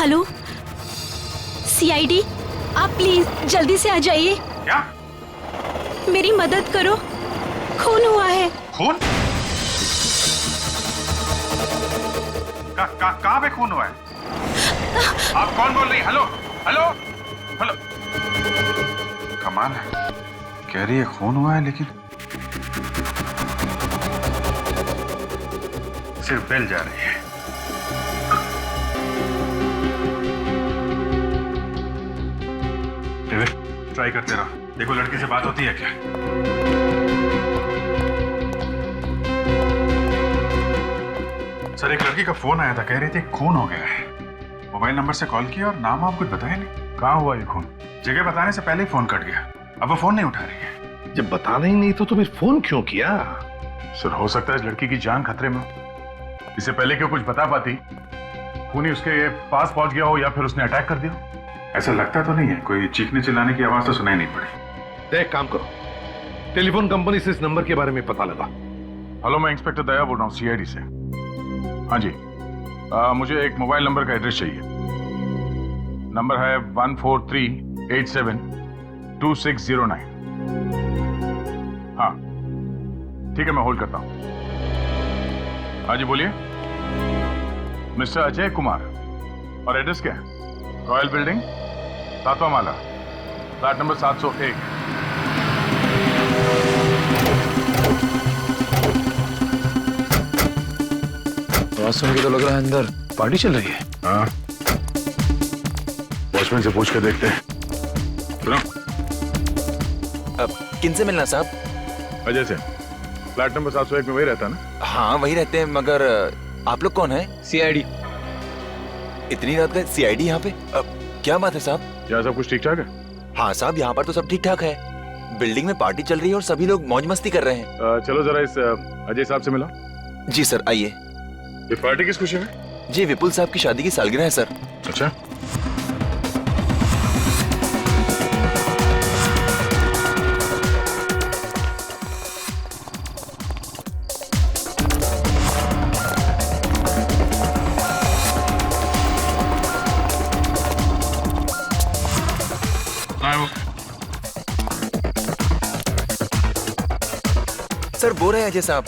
Hello CID, आप please जल्दी से आ जाइए। क्या? मेरी मदद करो, खून हुआ है। खून? कहाँ पे खून हुआ है? आप कौन बोल रही? Hello hello hello. कमाल है, कह रही है खून हुआ है लेकिन सिर्फ बेल जा रही है। ट्राई करते रहो, देखो लड़की से बात होती है क्या। सर एक लड़की का फोन आया था, कह रही थी खून हो गया है। मोबाइल नंबर से कॉल किया और नाम आप कुछ बताया नहीं। कहाँ हुआ ये खून? जगह बताने से पहले ही फोन कट गया, अब वो फोन नहीं उठा रही है। जब बताना ही नहीं तो तुम्हें फोन क्यों किया? सर हो सकता है इस लड़की की जान खतरे में हो, इससे पहले क्यों कुछ बता पाती, खूनी उसके पास पहुंच गया हो या फिर उसने अटैक कर दिया। ऐसा लगता तो नहीं है, कोई चीखने चिल्लाने की आवाज तो सुनाई नहीं पड़ी। एक काम करो, टेलीफोन कंपनी से इस नंबर के बारे में पता लगा। हेलो, मैं इंस्पेक्टर दया बोल रहा हूँ सीआईडी से। हाँ जी, मुझे एक मोबाइल नंबर का एड्रेस चाहिए। नंबर है 143872609। हाँ ठीक है, मैं होल्ड करता हूँ। हाँ जी बोलिए। मिस्टर अजय कुमार, और एड्रेस क्या है? रॉयल बिल्डिंग, 7वां माला, फ्लैट नंबर 701। आवाज सुन के तो लग रहा है अंदर पार्टी चल रही है। हाँ, वॉचमैन से पूछ कर देखते हैं। सुनो, किनसे मिलना साहब? अजय से। फ्लैट नंबर 701 में वही रहता ना? हाँ वही रहते हैं, मगर आप लोग कौन है? सीआईडी। इतनी रात का सीआईडी यहाँ पे? क्या बात है साहब? क्या सब कुछ ठीक ठाक है? हाँ साहब, यहाँ पर तो सब ठीक ठाक है। बिल्डिंग में पार्टी चल रही है और सभी लोग मौज मस्ती कर रहे हैं। चलो जरा इस अजय साहब से मिलो। जी सर, आइए। ये पार्टी किस खुशी में? जी विपुल साहब की शादी की सालगिरह है सर। अच्छा, सर बोल रहे हैं अजय साहब।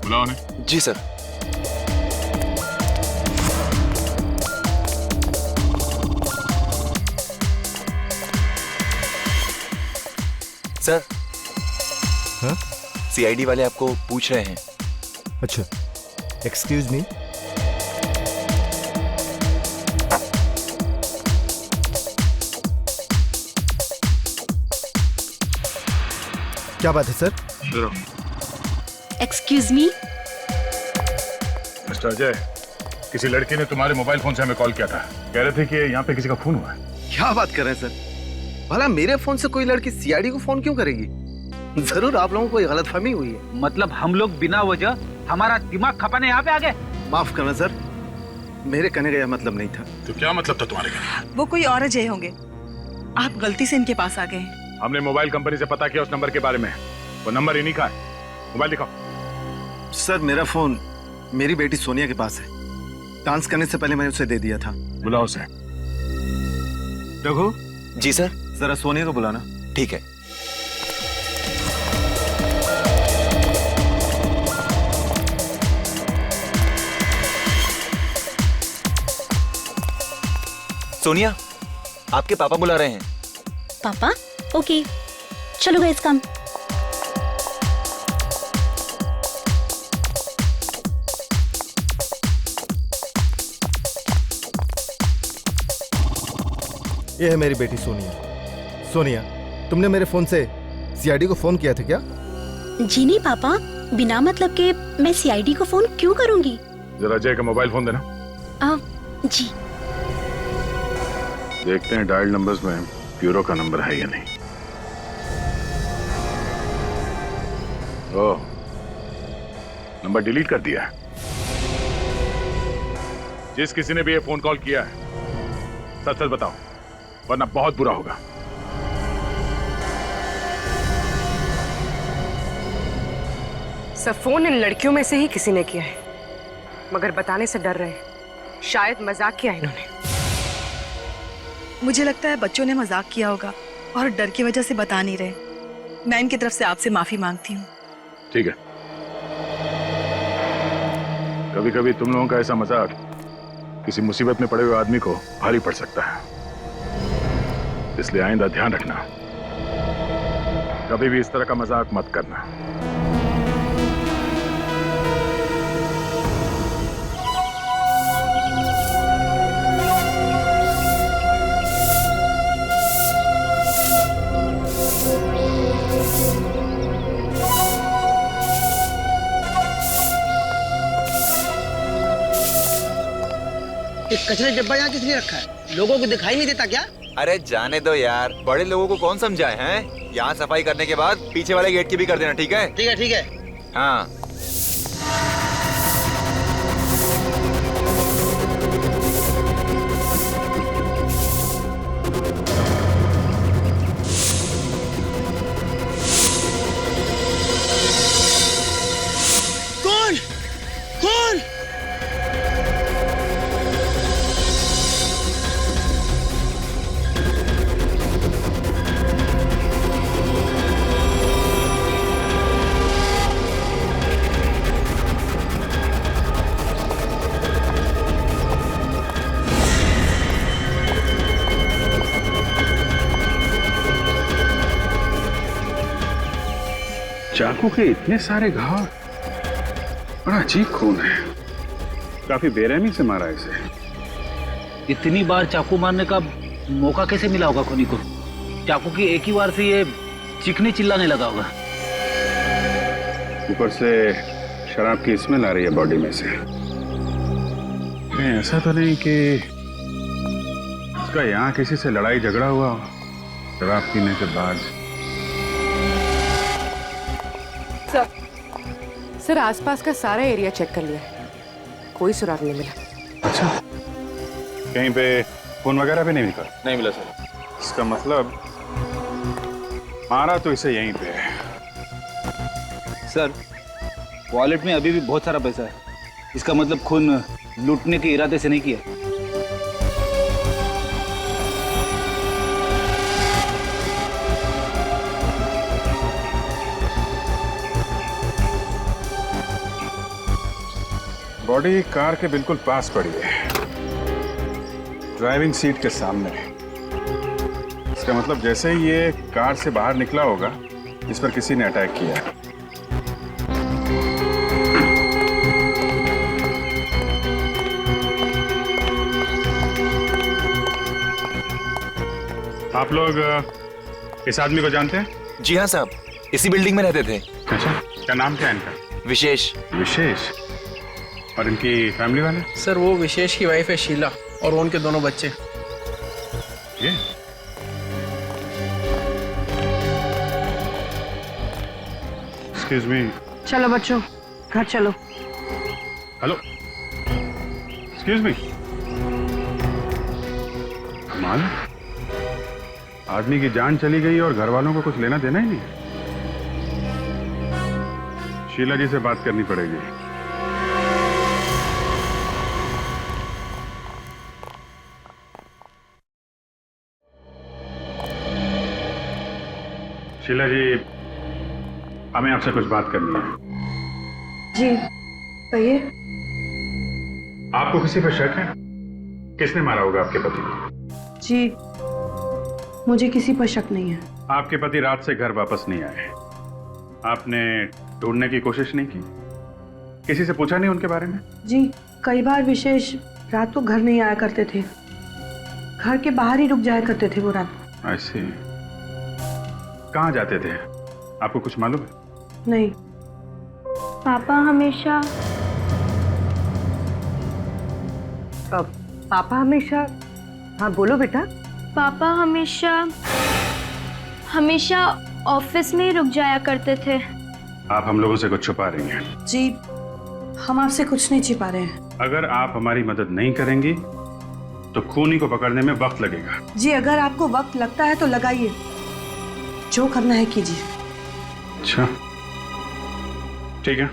बुलाओ उन्हें। जी सर। सर, हाँ? सीआईडी वाले आपको पूछ रहे हैं। अच्छा, एक्सक्यूज मी। क्या बात है sir? Excuse me. Mister Ajay, किसी लड़की ने तुम्हारे मोबाइल फोन से हमें कॉल किया था, कह रहे थे कि यहाँ पे किसी का खून हुआ है। क्या बात कर रहे हैं सर? भला मेरे फोन से कोई लड़की सीआईडी को फोन क्यों करेगी? जरूर आप लोगों को कोई गलतफहमी हुई है। मतलब हम लोग बिना वजह हमारा दिमाग खपाने यहाँ पे आ गए? माफ करना सर, मेरे कहने का यह मतलब नहीं था। तो क्या मतलब था तुम्हारे कहने? वो कोई और अजय होंगे, आप गलती से इनके पास आ गए हैं। हमने मोबाइल कंपनी से पता किया उस नंबर के बारे में, वो नंबर इन्हीं का है। मोबाइल दिखाओ। सर मेरा फोन मेरी बेटी सोनिया के पास है, डांस करने से पहले मैंने उसे दे दिया था। बुलाओ उसे। रघु। जी सर। जरा सोनिया को बुलाना। ठीक है। सोनिया, आपके पापा बुला रहे हैं। पापा? ओके, चलो गाइस कम। ये है मेरी बेटी सोनिया। सोनिया, तुमने मेरे फोन से सीआईडी को फोन किया था क्या? जी नहीं पापा, बिना मतलब के मैं सीआईडी को फोन क्यों करूंगी? जरा अजय का मोबाइल फोन देना। जी। देखते हैं डायल नंबर्स में ब्यूरो का नंबर है या नहीं। ओह, नंबर डिलीट कर दिया है। जिस किसी ने भी ये फोन कॉल किया है, सच सच बताओ, वरना बहुत बुरा होगा। सर फोन इन लड़कियों में से ही किसी ने किया है, मगर बताने से डर रहे हैं। शायद मजाक किया इन्होंने। मुझे लगता है बच्चों ने मजाक किया होगा और डर की वजह से बता नहीं रहे। मैं इनकी तरफ से आपसे माफी मांगती हूँ। ठीक है, कभी कभी तुम लोगों का ऐसा मजाक किसी मुसीबत में पड़े हुए आदमी को भारी पड़ सकता है, इसलिए आइंदा ध्यान रखना, कभी भी इस तरह का मजाक मत करना। ये कचरे डब्बा यहाँ किसने रखा है? लोगों को दिखाई नहीं देता क्या? अरे जाने दो यार, बड़े लोगों को कौन समझाए हैं। यहाँ सफाई करने के बाद पीछे वाले गेट की भी कर देना, ठीक है? ठीक है, ठीक है। हाँ। कौन? कौन? चाकू के इतने सारे घाव, बड़ा अजीब खून है, काफी बेरहमी से मारा इसे। इतनी बार चाकू मारने का मौका कैसे मिला होगा खूनी को? चाकू की एक ही बार से ये चिकनी चिल्लाने लगा होगा। ऊपर से शराब की स्मेल आ रही है बॉडी में से। नहीं, ऐसा तो नहीं कि उसका यहाँ किसी से लड़ाई झगड़ा हुआ हो शराब पीने के बाद। सर आसपास का सारा एरिया चेक कर लिया, कोई सुराग नहीं मिला। अच्छा, कहीं पे फोन वगैरह भी नहीं मिला? नहीं मिला सर। इसका मतलब मारा तो इसे यहीं पे है। सर वॉलेट में अभी भी बहुत सारा पैसा है, इसका मतलब खून लूटने के इरादे से नहीं किया। बॉडी कार के बिल्कुल पास पड़ी है, ड्राइविंग सीट के सामने। इसका मतलब जैसे ही ये कार से बाहर निकला होगा, इस पर किसी ने अटैक किया। आप लोग इस आदमी को जानते हैं? जी हाँ साहब, इसी बिल्डिंग में रहते थे। अच्छा, क्या नाम क्या है इनका? विशेष। विशेष। और इनकी फैमिली वाले? सर वो विशेष की वाइफ है शीला और उनके दोनों बच्चे। ये एक्सक्यूज मी। चलो बच्चों घर चलो। Hello, excuse me. कमाल, आदमी की जान चली गई और घर वालों को कुछ लेना देना ही नहीं। शीला जी से बात करनी पड़ेगी। शीला जी, हमें आपसे कुछ बात करनी है। जी कहिए। आपको किसी पर शक है? किसने मारा होगा आपके पति को? जी मुझे किसी पर शक नहीं है। आपके पति रात से घर वापस नहीं आए, आपने ढूंढने की कोशिश नहीं की? किसी से पूछा नहीं उनके बारे में? जी कई बार विशेष रात को घर नहीं आया करते थे, घर के बाहर ही रुक जाया करते थे वो रात। ऐसे कहाँ जाते थे, आपको कुछ मालूम है? नहीं। पापा हमेशा पापा हमेशा, हाँ बोलो बेटा। पापा हमेशा हमेशा ऑफिस में ही रुक जाया करते थे। आप हम लोगों से कुछ छुपा रही हैं। जी हम आपसे कुछ नहीं छिपा रहे हैं। अगर आप हमारी मदद नहीं करेंगी तो खूनी को पकड़ने में वक्त लगेगा। जी अगर आपको वक्त लगता है तो लगाइए, जो करना है कीजिए। अच्छा ठीक है,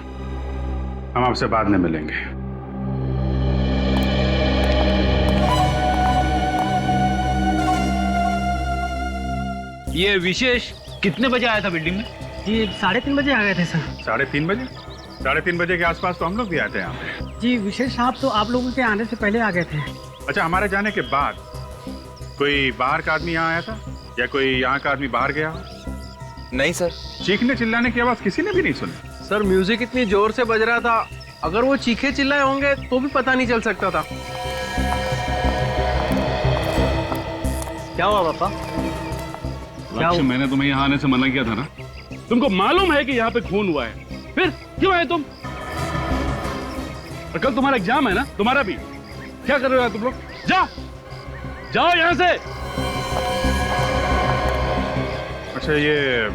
हम आपसे बाद में मिलेंगे। ये विशेष कितने बजे आया था बिल्डिंग में? जी 3:30 बजे आ गए थे सर। 3:30 बजे? 3:30 बजे के आसपास तो हम लोग भी आते हैं यहाँ पे। जी विशेष साहब तो आप लोगों के आने से पहले आ गए थे। अच्छा, हमारे जाने के बाद कोई बाहर का आदमी यहाँ आया था या कोई यहाँ का आदमी बाहर गया हो? नहीं सर। चीखने चिल्लाने की आवाज किसी ने भी नहीं सुनी। सर म्यूजिक इतनी जोर से बज रहा था, अगर वो चीखे चिल्लाए होंगे तो भी पता नहीं चल सकता था। क्या हुआ पापा? लक्ष्य, मैंने तुम्हें यहाँ आने से मना किया था ना। तुमको मालूम है कि यहाँ पे खून हुआ है, फिर क्यों आए तुम? और कल तुम्हारा एग्जाम है ना, तुम्हारा भी। क्या कर रहे हो तुम लोग? जाओ जाओ यहाँ से। अच्छा, ये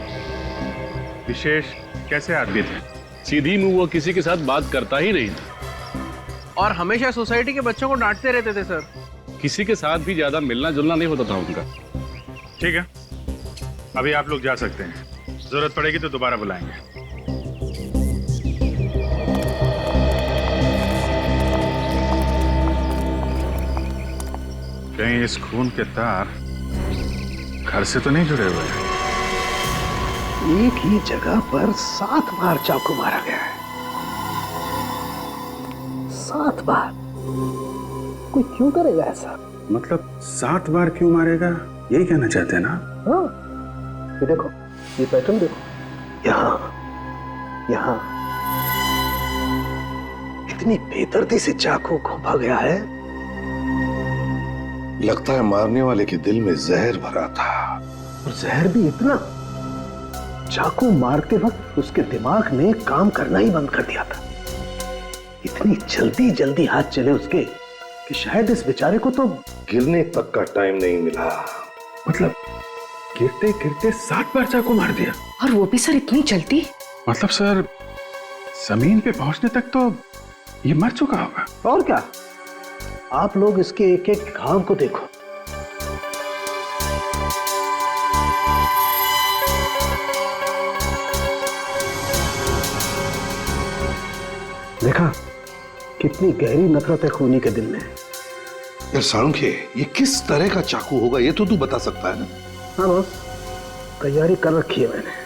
विशेष कैसे आदमी थे? सीधी मुंह वो किसी के साथ बात करता ही नहीं था और हमेशा सोसाइटी के बच्चों को डांटते रहते थे सर। किसी के साथ भी ज्यादा मिलना जुलना नहीं होता था उनका। ठीक है, अभी आप लोग जा सकते हैं, जरूरत पड़ेगी तो दोबारा बुलाएंगे। कहीं इस खून के तार घर से तो नहीं जुड़े हुए हैं? एक ही जगह पर 7 बार चाकू मारा गया है। 7 बार। कोई क्यों करेगा ऐसा? मतलब 7 बार क्यों मारेगा, यही कहना चाहते हैं ना? हाँ, ये देखो, ये पैटर्न देखो, यहाँ यहाँ इतनी बेदर्दी से चाकू घोंपा गया है। लगता है मारने वाले के दिल में जहर भरा था। और जहर भी इतना, चाकू मारते वक्त उसके दिमाग ने काम करना ही बंद कर दिया था। इतनी जल्दी जल्दी हाथ चले उसके कि शायद इस बेचारे को तो गिरने तक का टाइम नहीं मिला। मतलब गिरते गिरते 7 बार चाकू मार दिया? और वो भी सर इतनी जल्दी? मतलब सर, जमीन पे पहुंचने तक तो ये मर चुका होगा। और क्या, आप लोग इसके एक एक घाव को देखो। देखा कितनी गहरी नफरत है खूनी के दिल में। यार साळुंखे, ये किस तरह का चाकू होगा ये तो तू बता सकता है ना? हाँ बॉस, तैयारी कर रखी है मैंने।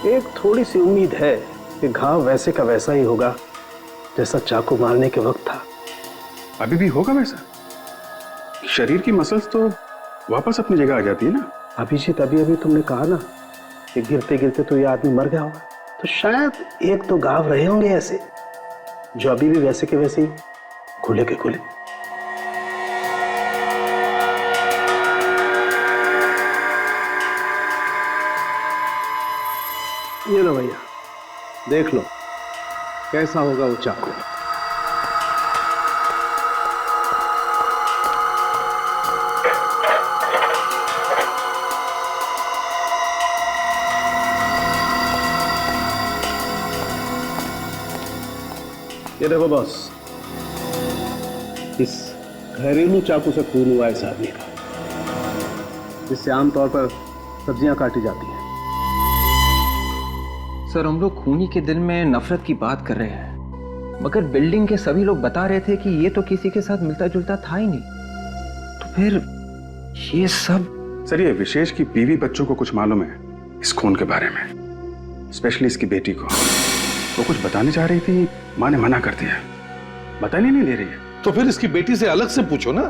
एक थोड़ी सी उम्मीद है कि घाव वैसे का वैसा ही होगा जैसा चाकू मारने के वक्त था। अभी भी होगा वैसा? शरीर की मसल्स तो वापस अपनी जगह आ जाती है ना? अभिजीत, अभी अभी तुमने कहा ना कि गिरते गिरते तो ये आदमी मर गया होगा, तो शायद एक तो घाव रहे होंगे ऐसे जो अभी भी वैसे के वैसे ही खुले के खुले। ये लो भैया, देख लो कैसा होगा वो चाकू। ये देखो बॉस, इस घरेलू चाकू से खून हुआ इस आदमी का, जिससे आमतौर पर सब्जियां काटी जाती हैं। सर, हम लोग खूनी के दिल में नफरत की बात कर रहे हैं, मगर बिल्डिंग के सभी लोग बता रहे थे कि ये तो किसी के साथ मिलता जुलता था ही नहीं, तो फिर ये सब। सर, ये विशेष की बीवी बच्चों को कुछ मालूम है इस खून के बारे में, स्पेशली इसकी बेटी को। वो कुछ बताने चाह रही थी, माँ ने मना कर दिया, बताने नहीं दे रही है। तो फिर इसकी बेटी से अलग से पूछो ना,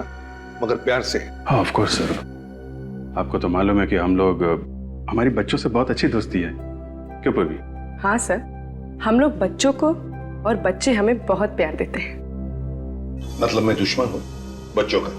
मगर प्यार से। हाँ ऑफ कोर्स सर, आपको तो मालूम है कि हम लोग, हमारी बच्चों से बहुत अच्छी दोस्ती है, क्यों पूर्वी? हाँ सर, हम लोग बच्चों को और बच्चे हमें बहुत प्यार देते हैं। मतलब मैं दुश्मन हूँ बच्चों का?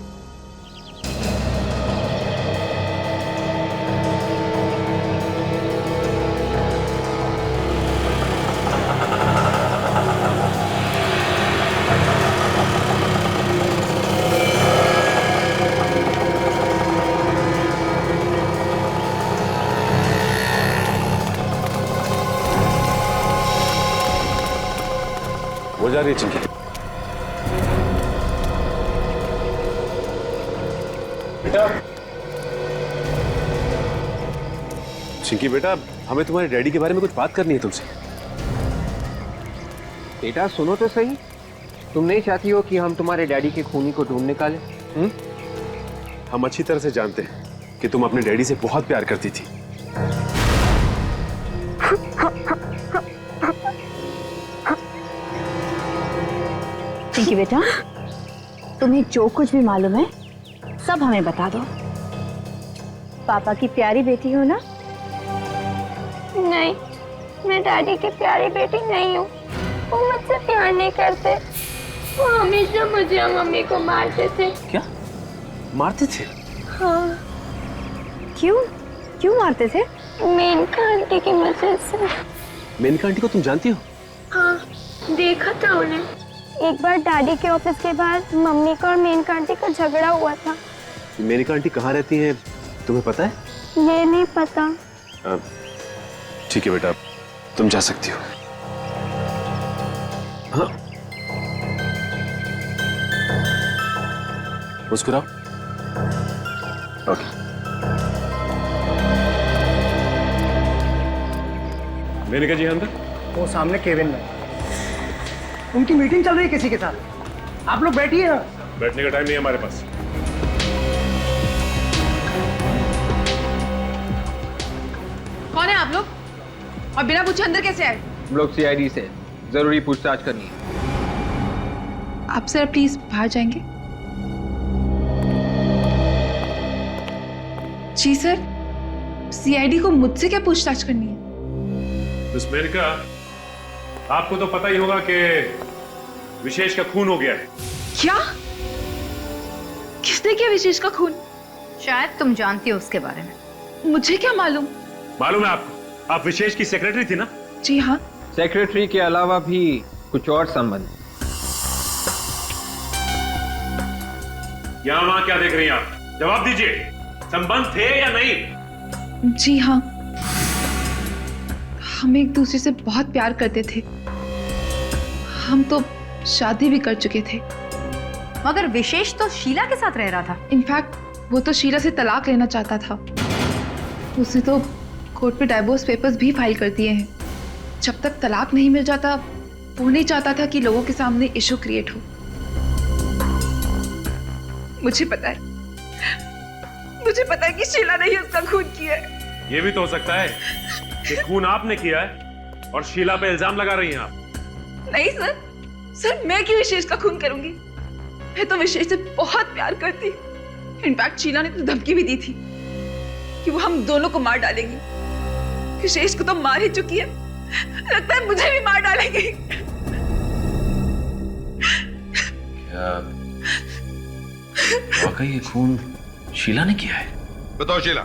हो जा रही है चिंकी। बेटा चिंकी बेटा, हमें तुम्हारे डैडी के बारे में कुछ बात करनी है तुमसे। बेटा सुनो तो सही, तुम नहीं चाहती हो कि हम तुम्हारे डैडी के खूनी को ढूंढ निकालें? हम अच्छी तरह से जानते हैं कि तुम अपने डैडी से बहुत प्यार करती थी। चिंकी बेटा, तुम्हें जो कुछ भी मालूम है सब हमें बता दो। पापा की प्यारी बेटी हो ना? नहीं, मैं डैडी की प्यारी बेटी नहीं हूँ। वो मुझसे प्यार नहीं करते। वो हमेशा मुझे और मम्मी को मारते थे। क्या मारते थे? हाँ। क्यों क्यों मारते थे? मेनका आंटी की वजह से। मेनका आंटी को तुम जानती हो? हाँ, देखा था उन्हें। एक बार डैडी के ऑफिस के बाद मम्मी का और मेनका आंटी का झगड़ा हुआ था। मेनका आंटी कहाँ रहती है तुम्हें पता है? ये नहीं पता। ठीक है बेटा, तुम जा सकती हो। हाँ मुस्कुराओ। ओके। मेनका जी अंदर? वो सामने केबिन में उनकी मीटिंग चल रही है किसी के साथ। आप लोग बैठिए ना। बैठने का टाइम नहीं है हमारे पास। कौन है आप लोग और बिना पूछे अंदर कैसे आए? हम लोग सीआईडी से जरूरी पूछताछ करनी है। आप सर प्लीज बाहर जाएंगे? जी सर, सीआईडी को मुझसे क्या पूछताछ करनी है? मिस मेनका, आपको तो पता ही होगा कि विशेष का खून हो गया है। क्या? किसने किया विशेष का खून? शायद तुम जानती हो उसके बारे में। मुझे क्या मालूम? मालूम है आपको? आप विशेष की सेक्रेटरी थी ना? जी हाँ। सेक्रेटरी के अलावा भी कुछ और संबंध? यहाँ वहां क्या देख रही हैं आप? जवाब दीजिए, संबंध थे या नहीं? जी हाँ, हम एक दूसरे से बहुत प्यार करते थे। हम तो शादी भी कर चुके थे। मगर विशेष तो शीला के साथ रह रहा था। इनफैक्ट वो तो शीला से तलाक लेना चाहता था। उसने तो कोर्ट पे डाइवोर्स पेपर्स भी फाइल कर दिए हैं। जब तक तलाक नहीं मिल जाता वो नहीं चाहता था कि लोगों के सामने इशू क्रिएट हो। मुझे पता है कि शीला ने ही उसका खून किया है। ये भी तो हो सकता है कि खून आपने किया है और शीला पे इल्जाम लगा रही हैं आप। नहीं सर, मैं क्यों विशेष का खून करूंगी? मैं तो विशेष से बहुत प्यार करती। इनफैक्ट शीला ने तो धमकी भी दी थी कि वो हम दोनों को मार डालेंगी। विशेष को तो मार ही चुकी है, लगता है मुझे भी मार डालेंगी। क्या वाकई ये खून शीला ने किया है? बताओ शीला,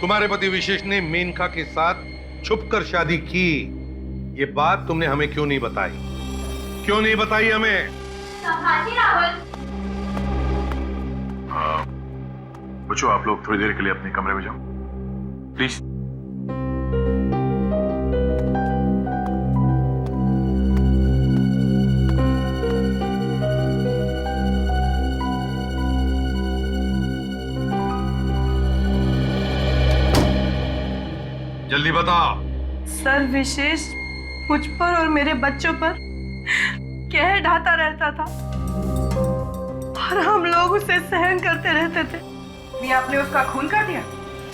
तुम्हारे पति विशेष ने मेनका के साथ छुपकर शादी की, ये बात तुमने हमें क्यों नहीं बताई? क्यों नहीं बताई हमें? बच्चों, आप लोग थोड़ी देर के लिए अपने कमरे में जाओ प्लीज। जल्दी बताओ। सर, विशेष मुझ पर और मेरे बच्चों पर कहर ढाता रहता था और हम लोग उसे सहन करते रहते थे। भी आपने उसका खून कर दिया?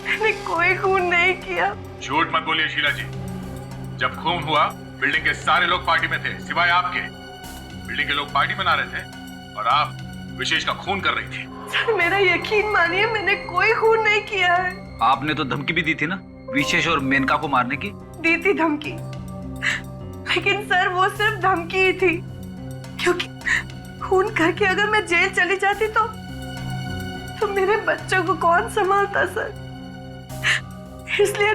मैंने कोई खून नहीं किया। झूठ मत बोलिए शीला जी। जब खून हुआ बिल्डिंग के सारे लोग पार्टी में थे सिवाय आपके। बिल्डिंग के लोग पार्टी मना रहे थे और आप विशेष का खून कर रही थी। सर, मेरा यकीन मानिए, मैंने कोई खून नहीं किया है। आपने तो धमकी भी दी थी ना विशेष और मेनका को मारने की? दी थी धमकी, लेकिन सर वो सिर्फ धमकी ही थी, क्योंकि खून करके अगर मैं जेल चली जाती तो मेरे बच्चों को कौन संभालता सर? इसलिए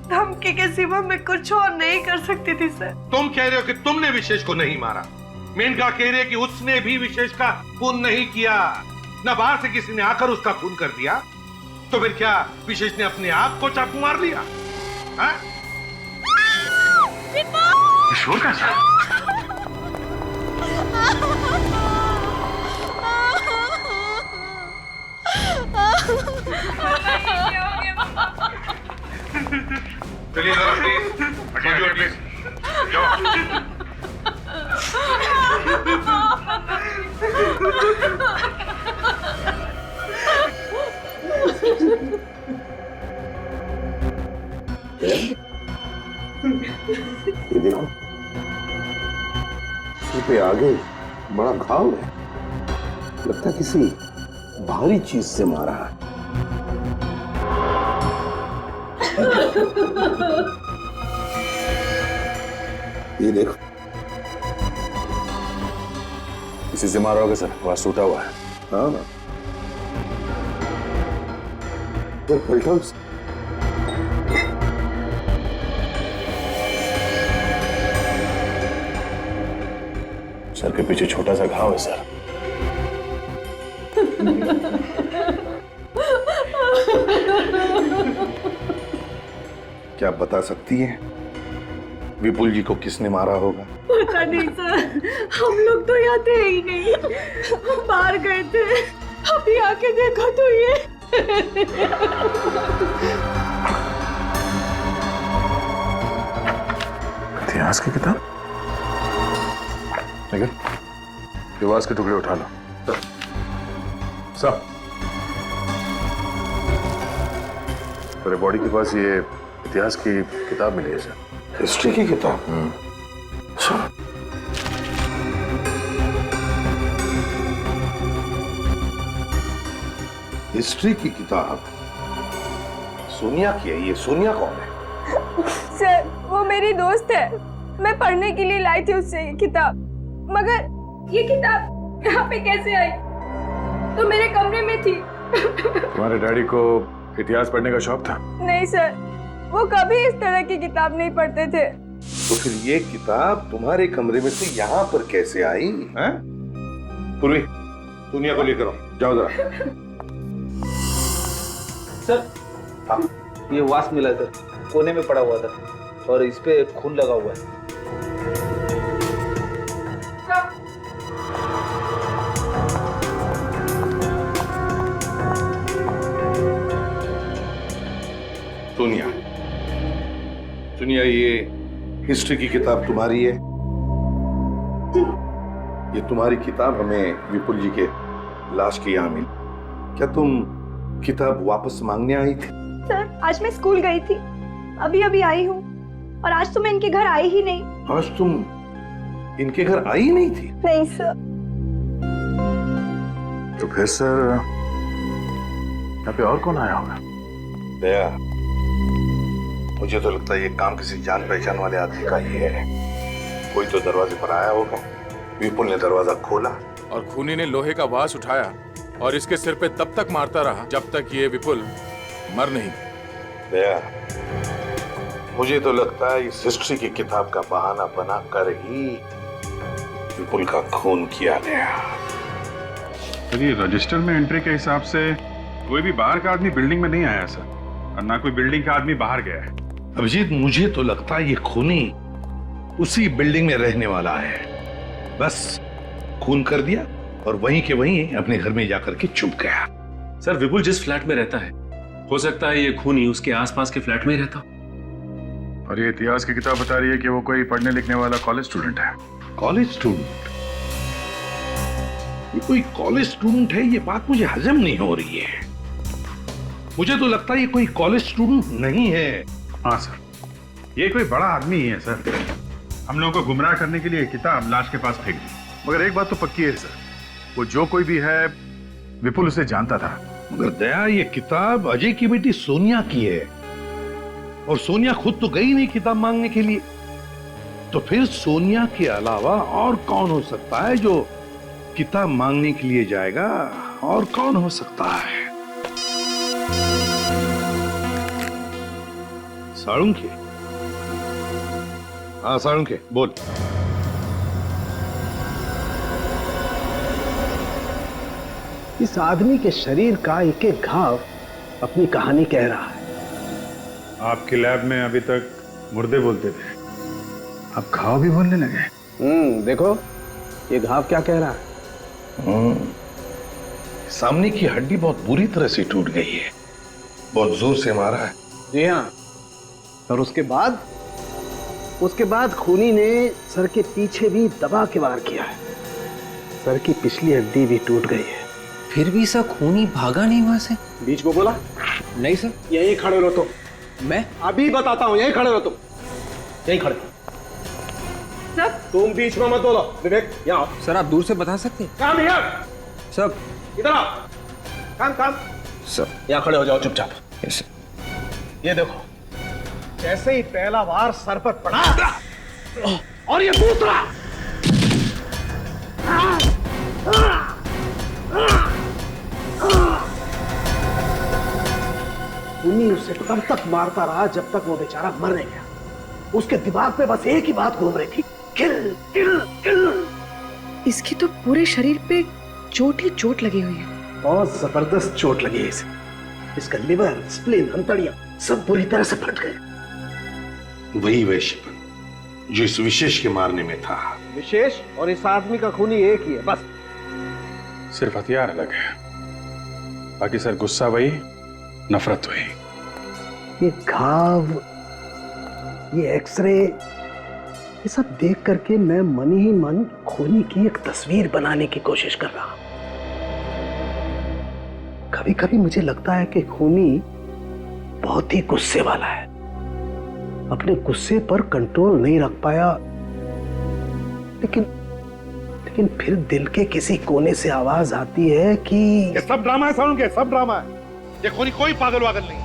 धमकी के सिवा मैं कुछ और नहीं कर सकती थी सर। तुम कह रहे हो कि तुमने विशेष को नहीं मारा, मेनका कह रही है कि उसने भी विशेष का खून नहीं किया, न बाहर से किसी ने आकर उसका खून कर दिया। तो फिर क्या विशेष ने अपने आप को चाकू मार लिया? शोर कैसा? चलिए जरा प्लीज, हटिए प्लीज, जाओ। ये देखो, सिर पे आगे बड़ा घाव है, लगता है किसी भारी चीज से मारा है। ये देखो, किसी से मारा होगा सर, वहां टूटा हुआ है। हाँ ना, तो पलटा उसे। सर के पीछे छोटा सा घाव है सर। क्या आप बता सकती हैं विपुल जी को किसने मारा होगा? पता नहीं सर, हम लोग तो यहाँ थे ही नहीं, हम बाहर गए थे। अभी आके देखो तो ये। इतिहास की किताब? लेकिन इतिहास के टुकड़े उठा लो सब। तेरे बॉडी के पास ये इतिहास की किताब मिली है सर। हिस्ट्री की किताब? अच्छा। हिस्ट्री की किताब सोनिया की है। ये सोनिया कौन है? सर वो मेरी दोस्त है, मैं पढ़ने के लिए लाई थी उससे ये किताब, मगर ये किताब यहाँ पे कैसे आई? तो मेरे कमरे में थी। तुम्हारे डैडी को इतिहास पढ़ने का शौक था? नहीं सर, वो कभी इस तरह की किताब नहीं पढ़ते थे। तो फिर ये किताब तुम्हारे कमरे में से यहाँ पर कैसे आई? हैं? पूर्वी, सोनिया को लेकर आओ, जाओ जरा। सर हाँ? ये वास्प मिला सर, कोने में पड़ा हुआ था और इस पे खून लगा हुआ है। सोनिया, सोनिया, ये हिस्ट्री की किताब तुम्हारी है? ये तुम्हारी किताब हमें विपुल जी के लाश की यहाँ मिली। क्या तुम किताब वापस मांगने आई थी? सर आज मैं स्कूल गई थी, अभी अभी आई हूँ, और आज तो मैं इनके घर आई ही नहीं। आज तुम इनके घर आई नहीं थी? नहीं सर। तो फिर सर यहाँ पे और कौन आया होगा? दया, मुझे तो लगता है ये काम किसी जान पहचान वाले आदमी का ही है। कोई तो दरवाजे पर आया होगा, विपुल ने दरवाजा खोला और खूनी ने लोहे का वास उठाया और इसके सिर पे तब तक मारता रहा जब तक ये विपुल मर नहीं। दया, मुझे तो लगता है इस हिस्ट्री की किताब का बहाना बना कर ही विपुल का खून किया गया। चलिए, रजिस्टर में एंट्री के हिसाब से कोई भी बाहर का आदमी बिल्डिंग में नहीं आया सर, और ना कोई बिल्डिंग का आदमी बाहर गया है। अभिजीत, मुझे तो लगता है ये खूनी उसी बिल्डिंग में रहने वाला है। बस खून कर दिया और वहीं के वहीं अपने घर में जाकर के छुप गया। सर विपुल जिस फ्लैट में रहता है, हो सकता है ये खूनी उसके आसपास के फ्लैट में ही रहता। और ये इतिहास की किताब बता रही है कि वो कोई पढ़ने लिखने वाला कॉलेज स्टूडेंट है। College student? ये कोई कॉलेज स्टूडेंट है, ये बात मुझे हजम नहीं हो रही है। मुझे तो लगता है ये कोई कॉलेज स्टूडेंट नहीं है। हाँ सर, ये कोई बड़ा आदमी ही है सर। हम लोगों को गुमराह करने के लिए किताब लाश के पास फेंक दी। मगर एक बात तो पक्की है सर, वो जो कोई भी है विपुल उसे जानता था। मगर दया, ये किताब अजय की बेटी सोनिया की है और सोनिया खुद तो गई नहीं किताब मांगने के लिए। तो फिर सोनिया के अलावा और कौन हो सकता है जो किताब मांगने के लिए जाएगा? और कौन हो सकता है? साळुंखे? हाँ साळुंखे, बोल। इस आदमी के शरीर का एक एक घाव अपनी कहानी कह रहा है। आपकी लैब में अभी तक मुर्दे बोलते थे, अब घाव भी बोलने लगे। देखो ये घाव क्या कह रहा है। सामने की हड्डी बहुत बुरी तरह से टूट गई है, बहुत जोर से मारा है। जी हाँ, और उसके बाद खूनी ने सर के पीछे भी दबा के वार किया है। सर की पिछली हड्डी भी टूट गई है। फिर भी सर खूनी भागा नहीं वहां से? बीच को बोला नहीं सर। यहीं खड़े रहो तुम। मैं अभी बताता हूँ, यहीं खड़े रहो तुम, यहीं खड़े। सर तुम बीच में मत बोलो। विवेक यहाँ आओ। सर आप दूर से बता सकते हैं? काम यार, सर इधर आओ। काम सर यहाँ खड़े हो जाओ चुपचाप। Yes sir. ये देखो, जैसे ही पहला वार सर पर पड़ा और ये दूसरा, खूनी उसे तब तक मारता रहा जब तक वो बेचारा मर नहीं गया। उसके दिमाग पे बस एक ही बात घूम रही थी, किल किल किल। इसकी तो पूरे शरीर पे चोट ही चोट लगी हुई है। बहुत जबरदस्त चोट लगी है इसे। इसका लिवर, स्प्लीन, अंतड़ियां सब बुरी तरह से फट गए। वही वैश्यपन जो इस विशेष के मारने में था। विशेष और इस आदमी का खूनी एक ही है बस। सिर्फ हथियार अलग है, बाकी सर गुस्सा वही, नफरत वही। ये घाव, ये एक्सरे, ये सब देख करके मैं मन ही मन खूनी की एक तस्वीर बनाने की कोशिश कर रहा हूं। कभी कभी मुझे लगता है कि खूनी बहुत ही गुस्से वाला है, अपने गुस्से पर कंट्रोल नहीं रख पाया। लेकिन फिर दिल के किसी कोने से आवाज आती है कि ये सब ड्रामा है साउंड के, सब ड्रामा है। ये खूनी कोई पागल वागल नहीं।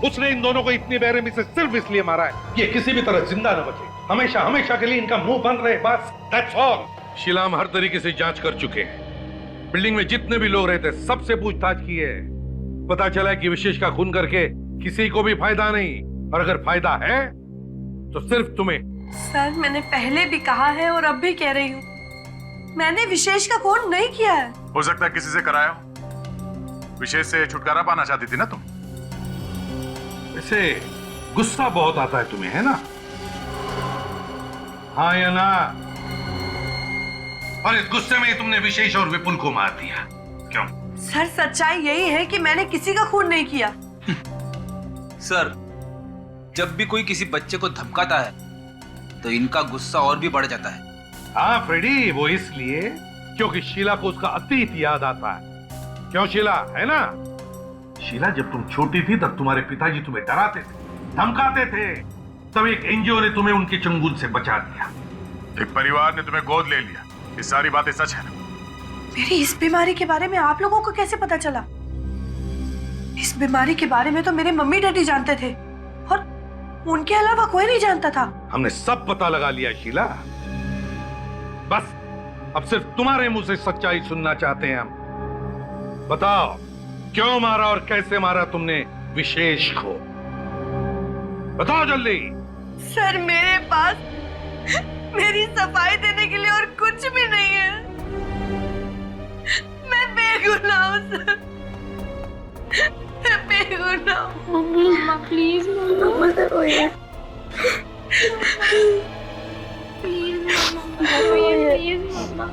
उसने इन दोनों को इतनी बेरहमी से सिर्फ इसलिए मारा है कि किसी भी तरह जिंदा न बचे, हमेशा हमेशा के लिए इनका मुंह बंद रहे, बस दैट्स ऑल। शीला हम हर तरीके से जांच कर चुके हैं। बिल्डिंग में जितने भी लोग रहते सबसे पूछताछ की है। पता चला कि विशेष का खून करके किसी को भी फायदा नहीं, और अगर फायदा है तो सिर्फ तुम्हें। सर मैंने पहले भी कहा है और अब भी कह रही हूँ, मैंने विशेष का खून नहीं किया है। हो सकता है किसी से कराया हो। विशेष से छुटकारा पाना चाहती थी ना तुम? वैसे गुस्सा बहुत आता है तुम्हें, है ना? हाँ या ना? और इस गुस्से में तुमने विशेष और विपुल को मार दिया, क्यों? सर सच्चाई यही है कि मैंने किसी का खून नहीं किया। सर जब भी कोई किसी बच्चे को धमकाता है तो इनका गुस्सा और भी बढ़ जाता है। हाँ फ्रेडी, वो इसलिए क्योंकि शीला को उसका अतीत याद आता है। क्यों शीला, है ना? शीला जब तुम छोटी थी तब तुम्हारे पिताजी तुम्हें डराते थे, धमकाते थे, तब एक एनजीओ ने तुम्हें उनके चंगुल से बचा दिया। एक परिवार ने तुम्हें गोद ले लिया। ये सारी बातें सच है ना? मेरी इस बीमारी के बारे में आप लोगों को कैसे पता चला? इस बीमारी के बारे में तो मेरे मम्मी डैडी जानते थे और उनके अलावा कोई नहीं जानता था। हमने सब पता लगा लिया शीला, बस अब सिर्फ तुम्हारे मुंह से सच्चाई सुनना चाहते हैं हम। बताओ क्यों मारा और कैसे मारा तुमने विशेष को? बताओ जल्दी। सर मेरे पास मेरी सफाई देने के लिए और कुछ भी नहीं है। मैं बेगुनाह हूं सर, मैं बेगुनाह हूं। मम्मा प्लीज मम्मा मत रोइए। प्लीज मम्मा रोइए, प्लीज मम्मा।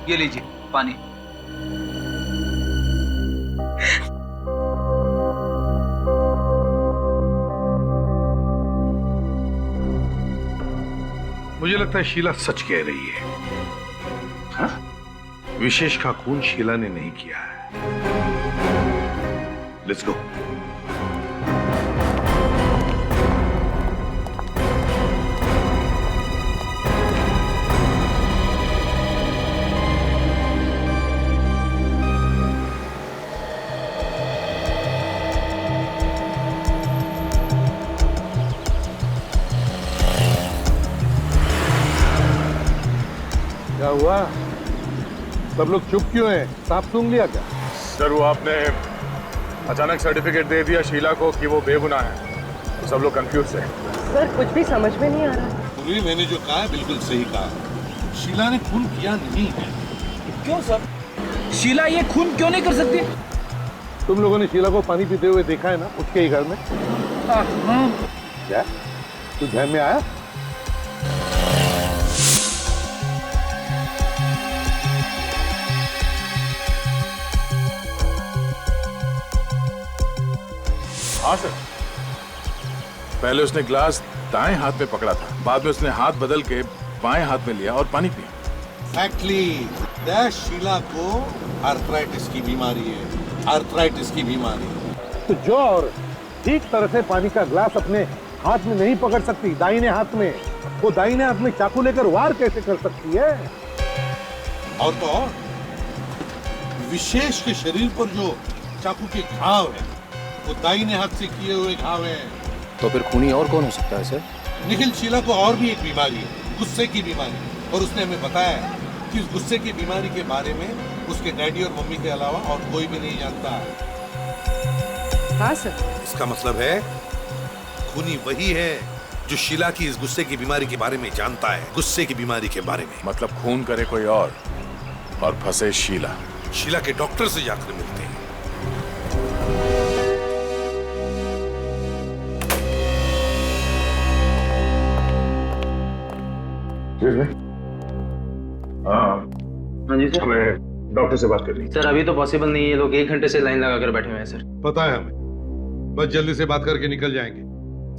ये लीजिए पानी। मुझे लगता है शीला सच कह रही है। हाँ? विशेष का खून शीला ने नहीं किया है। Let's go. क्या हुआ? सब लोग चुप क्यों हैं? सांप सूंघ लिया क्या? सर वो आपने अचानक सर्टिफिकेट दे दिया शीला को कि वो बेगुनाह है, तो सब लोग कंफ्यूज है। सर कुछ भी समझ में नहीं आ रहा। सुनील, मैंने जो कहा है बिल्कुल सही कहा। शीला ने खून किया नहीं है। क्यों सर? शीला ये खून क्यों नहीं कर सकती? तुम लोगों ने शीला को पानी पीते हुए देखा है ना, उसके ही घर में। क्या तू ध्यान में आया? हाँ सर, पहले उसने ग्लास दाएं हाथ में पकड़ा था, बाद में उसने हाथ बदल के बाएं हाथ में लिया और पानी पिया। Exactly. शीला को आर्थराइटिस की बीमारी है, आर्थराइटिस की बीमारी। तो जो और ठीक तरह से पानी का ग्लास अपने हाथ में नहीं पकड़ सकती दाहिने हाथ में, वो दाहिने हाथ में चाकू लेकर वार कैसे कर सकती है? और तो और विशेष के शरीर पर जो चाकू के घाव है वो दाहिने हाथ से किए हुए घाव है। तो फिर खूनी और कौन हो सकता है सर? निखिल, शीला को और भी एक बीमारी है, गुस्से की बीमारी, और उसने हमें बताया है कि इस गुस्से की बीमारी के बारे में उसके डैडी और मम्मी के अलावा और कोई भी नहीं जानता। हाँ सर। इसका मतलब है खूनी वही है जो शीला की इस गुस्से की बीमारी के बारे में जानता है, गुस्से की बीमारी के बारे में। मतलब खून करे कोई और फंसे शीला। शीला के डॉक्टर से जाकर मिलते हैं। हाँ जी सर। हमें डॉक्टर से बात करनी। सर अभी तो पॉसिबल नहीं है, ये लोग 1 घंटे से लाइन लगा कर बैठे हुए हैं सर। पता है हमें, बस जल्दी से बात करके निकल जाएंगे।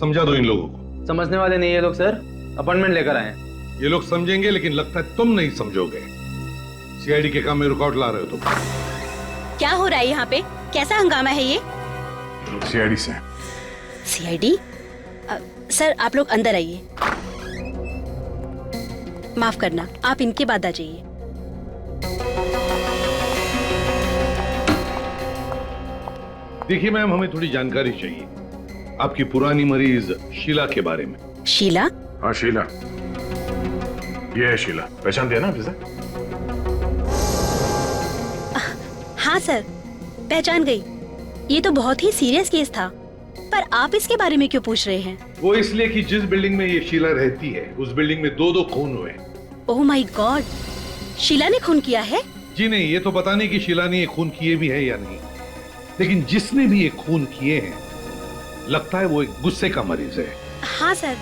समझा दो इन लोगों को। समझने वाले नहीं ये लोग सर, अपॉइंटमेंट लेकर आए हैं। ये लोग समझेंगे, लेकिन लगता है तुम नहीं समझोगे। सीआईडी के काम में रुकावट ला रहे हो तुम। क्या हो रहा है यहाँ पे? कैसा हंगामा है ये? सीआईडी से। सीआईडी? सर आप लोग अंदर आइए। माफ करना, आप इनके बाद आ जाइए। देखिए मैम, हमें थोड़ी जानकारी चाहिए आपकी पुरानी मरीज शीला के बारे में। शीला? हाँ शीला, ये है शीला। पहचान दिया ना आपसे? हाँ सर, पहचान गई। ये तो बहुत ही सीरियस केस था, पर आप इसके बारे में क्यों पूछ रहे हैं? वो इसलिए कि जिस बिल्डिंग में ये शीला रहती है उस बिल्डिंग में 2 खून हुए। ओह माय गॉड, शीला ने खून किया है? जी नहीं, ये तो पता नहीं कि शीला ने ये खून किए भी है या नहीं, लेकिन जिसने भी ये खून किए हैं लगता है वो एक गुस्से का मरीज है। हाँ सर,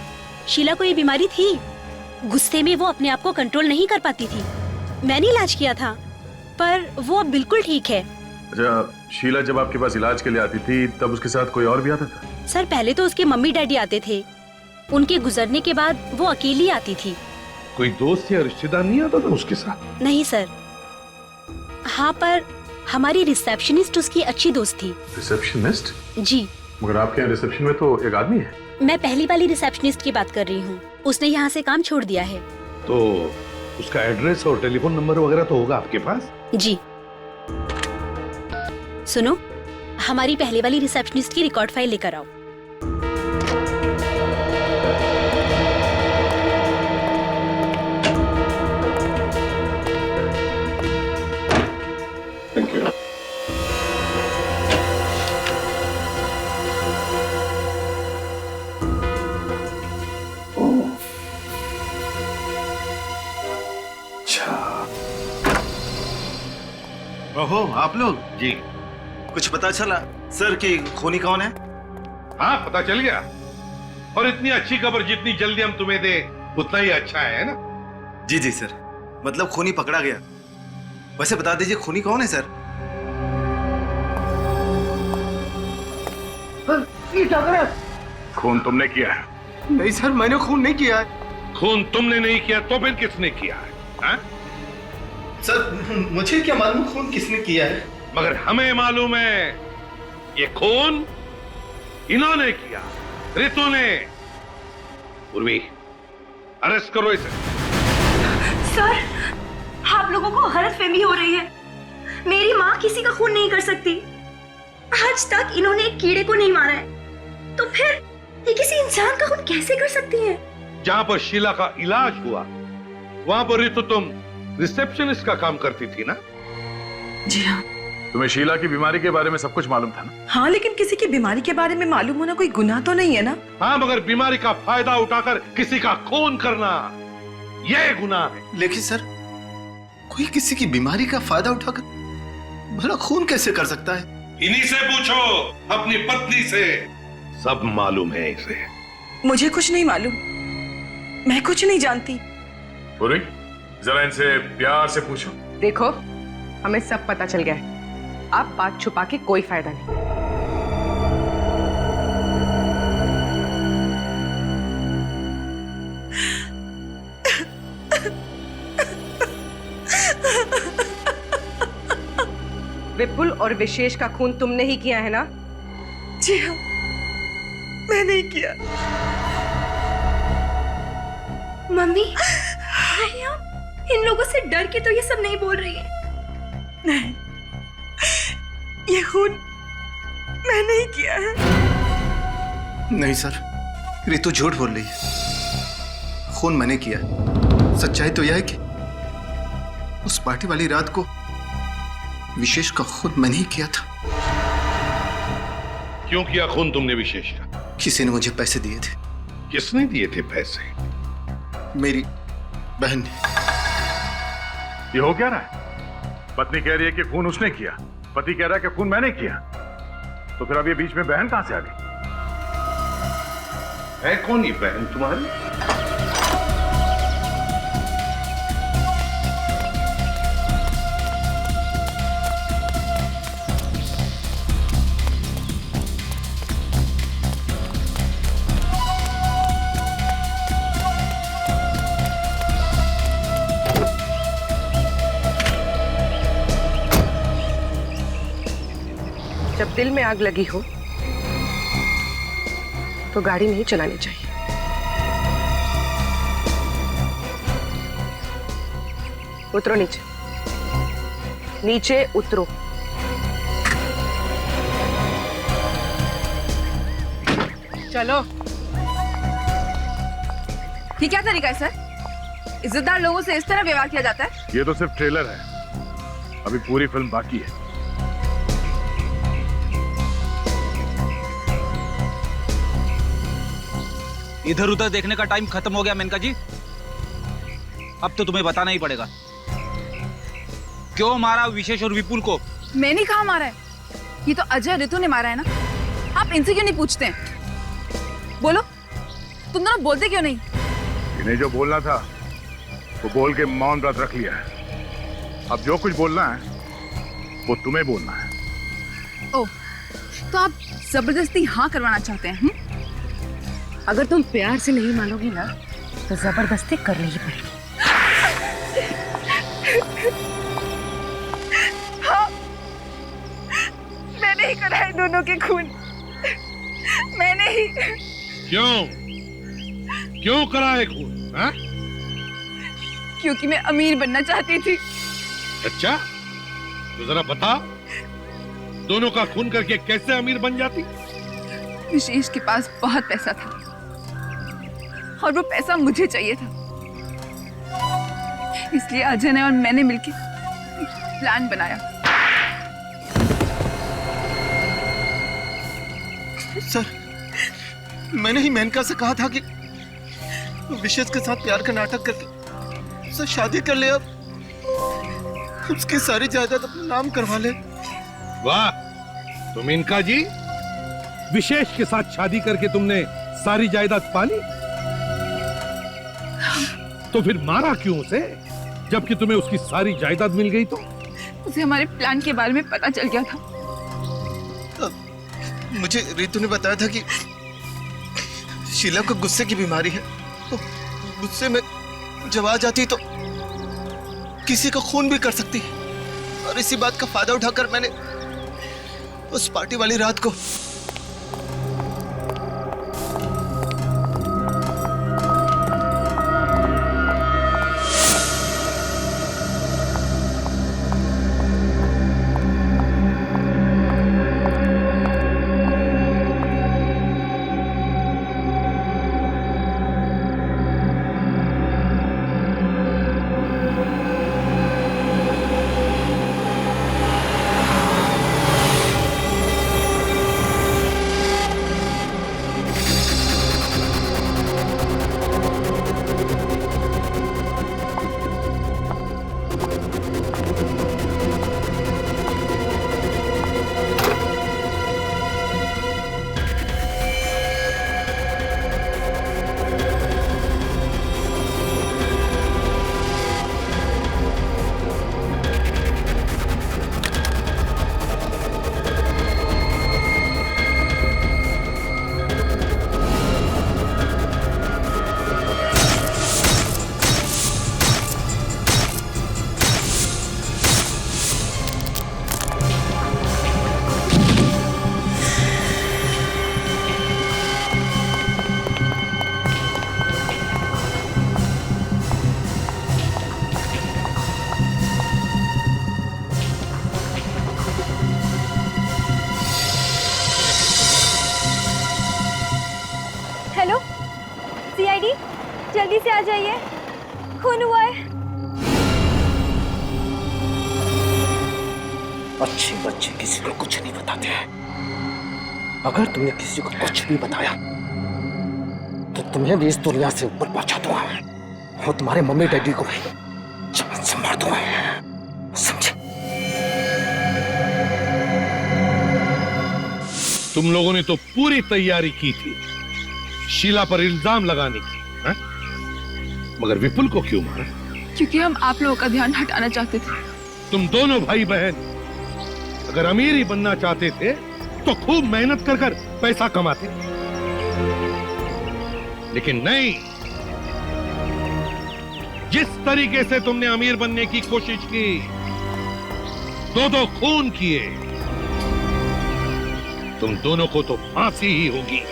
शीला को ये बीमारी थी। गुस्से में वो अपने आप को कंट्रोल नहीं कर पाती थी। मैंने इलाज किया था, पर वो अब बिल्कुल ठीक है। अच्छा, शीला जब आपके पास इलाज के लिए आती थी तब उसके साथ कोई और भी आता था? सर पहले तो उसके मम्मी डैडी आते थे, उनके गुजरने के बाद वो अकेली आती थी। कोई दोस्त या रिश्तेदार नहीं आता था उसके साथ? नहीं सर। हाँ, पर हमारी रिसेप्शनिस्ट उसकी अच्छी दोस्त थी। रिसेप्शनिस्ट? जी। मगर आपके यहाँ रिसेप्शन में तो एक आदमी है। मैं पहली वाली रिसेप्शनिस्ट की बात कर रही हूँ, उसने यहाँ से काम छोड़ दिया है। तो उसका एड्रेस और टेलीफोन नंबर वगैरह तो होगा आपके पास? जी। सुनो, हमारी पहले वाली रिसेप्शनिस्ट की रिकॉर्ड फाइल लेकर आओ। Thank you. ओहो, आप लोग? जी। कुछ पता चला सर कि खूनी कौन है? हाँ, पता चल गया। और इतनी अच्छी खबर जितनी जल्दी हम तुम्हें दे उतना ही अच्छा है ना? जी जी सर, मतलब खूनी पकड़ा गया। वैसे बता दीजिए खूनी कौन है सर? ये क्या कर रहे? खून तुमने किया है? नहीं सर, मैंने खून नहीं किया है। खून तुमने नहीं किया तो फिर किसने किया है? हा? सर मुझे क्या मालूम खून किसने किया है? मगर हमें मालूम है ये खून इन्होंने किया, रितु ने। उर्वी, अरेस्ट करो इसे। सर, आप लोगों को गलतफहमी हो रही है। मेरी माँ किसी का खून नहीं कर सकती। आज तक इन्होंने एक कीड़े को नहीं मारा है, तो फिर ये किसी इंसान का खून कैसे कर सकती है? जहां पर शीला का इलाज हुआ वहां पर रितु तुम रिसेप्शनिस्ट का काम करती थी ना? जी हाँ। तुम्हें शीला की बीमारी के बारे में सब कुछ मालूम था ना? हाँ, लेकिन किसी की बीमारी के बारे में मालूम होना कोई गुनाह तो नहीं है ना? हाँ, मगर बीमारी का फायदा उठाकर किसी का खून करना यह गुनाह है। लेकिन सर, कोई किसी की बीमारी का फायदा उठाकर भला खून कैसे कर सकता है? इन्हीं से पूछो, अपनी पत्नी से। सब मालूम है इसे। मुझे कुछ नहीं मालूम, मैं कुछ नहीं जानती। पूरी, जरा इनसे प्यार से पूछो। देखो, हमें सब पता चल गया है। अब बात छुपा के कोई फायदा नहीं। विपुल और विशेष का खून तुमने ही किया है ना? जी हाँ, मैंने ही किया। मम्मी, इन लोगों से डर के तो ये सब नहीं बोल रही है। नहीं, ये खून मैंने ही किया है। नहीं सर, रितु झूठ बोल रही है। खून मैंने किया। सच्चाई तो यह है कि उस पार्टी वाली रात को विशेष का खून मैंने ही किया था। क्यों किया खून तुमने विशेष का? किसी ने मुझे पैसे दिए थे। किसने दिए थे पैसे? मेरी बहन ने। ये हो क्या रहा है? पत्नी कह रही है कि खून उसने किया, पति कह रहा है कि खून मैंने किया। तो फिर अब ये बीच में बहन कहां से आ गई? है कौन ये बहन तुम्हारी? जब दिल में आग लगी हो तो गाड़ी नहीं चलानी चाहिए। उतरो नीचे, नीचे उतरो। चलो। ये क्या तरीका है सर? इज्जतदार लोगों से इस तरह व्यवहार किया जाता है? ये तो सिर्फ ट्रेलर है, अभी पूरी फिल्म बाकी है। इधर उधर देखने का टाइम खत्म हो गया मेनका जी। अब तो तुम्हें बताना ही पड़ेगा, क्यों मारा विशेष और विपुल को? मैंने कहा मारा है? ये तो अजय रितु ने मारा है ना। आप इनसे क्यों नहीं पूछते हैं? बोलो, तुम दोनों बोलते क्यों नहीं? इन्हें जो बोलना था वो बोल के मौन व्रत रख लिया है। अब जो कुछ बोलना है वो तुम्हें बोलना है। ओह, तो आप जबरदस्ती हाँ करवाना चाहते हैं? अगर तुम प्यार से नहीं मानोगी ना तो जबरदस्ती करनी ही पड़ेगी। हाँ, मैंने ही कराए दोनों के खून, मैंने ही। क्यों कराए खून? हाँ? क्योंकि मैं अमीर बनना चाहती थी। अच्छा, तो जरा बता, दोनों का खून करके कैसे अमीर बन जाती? विशेष के पास बहुत पैसा था और वो पैसा मुझे चाहिए था, इसलिए अजय ने और मैंने मिलकर प्लान बनाया। सर, मैंने ही मेनका से कहा था कि विशेष के साथ प्यार का नाटक करके उससे शादी कर ले, अब उसकी सारी जायदाद अपने नाम करवा ले। वाह, तो मेनका जी, विशेष के साथ शादी करके तुमने सारी जायदाद पाली, तो फिर मारा क्यों उसे जबकि तुम्हें उसकी सारी जायदाद मिल गई? तो उसे हमारे प्लान के बारे में पता चल गया था। मुझे रितु ने बताया था कि शीला को गुस्से की बीमारी है, तो गुस्से में जब आ जाती तो किसी का खून भी कर सकती, और इसी बात का फायदा उठाकर मैंने उस पार्टी वाली रात को डैडी जल्दी से आ जाइए, खून हुआ है। अच्छे बच्चे किसी को कुछ नहीं बताते हैं। अगर तुमने किसी को कुछ भी बताया तो तुम्हें भी इस दुनिया से ऊपर पहुंचा दूंगा और तुम्हारे मम्मी डैडी को भी जान से मार दूंगा, समझे? तुम लोगों ने तो पूरी तैयारी की थी शीला पर इल्जाम लगाने की, है? मगर विपुल को क्यों मारा? क्योंकि हम आप लोगों का ध्यान हटाना चाहते थे। तुम दोनों भाई बहन अगर अमीर ही बनना चाहते थे तो खूब मेहनत कर कर पैसा कमाते, लेकिन नहीं। जिस तरीके से तुमने अमीर बनने की कोशिश की, दो खून किए, तुम दोनों को तो फांसी ही होगी।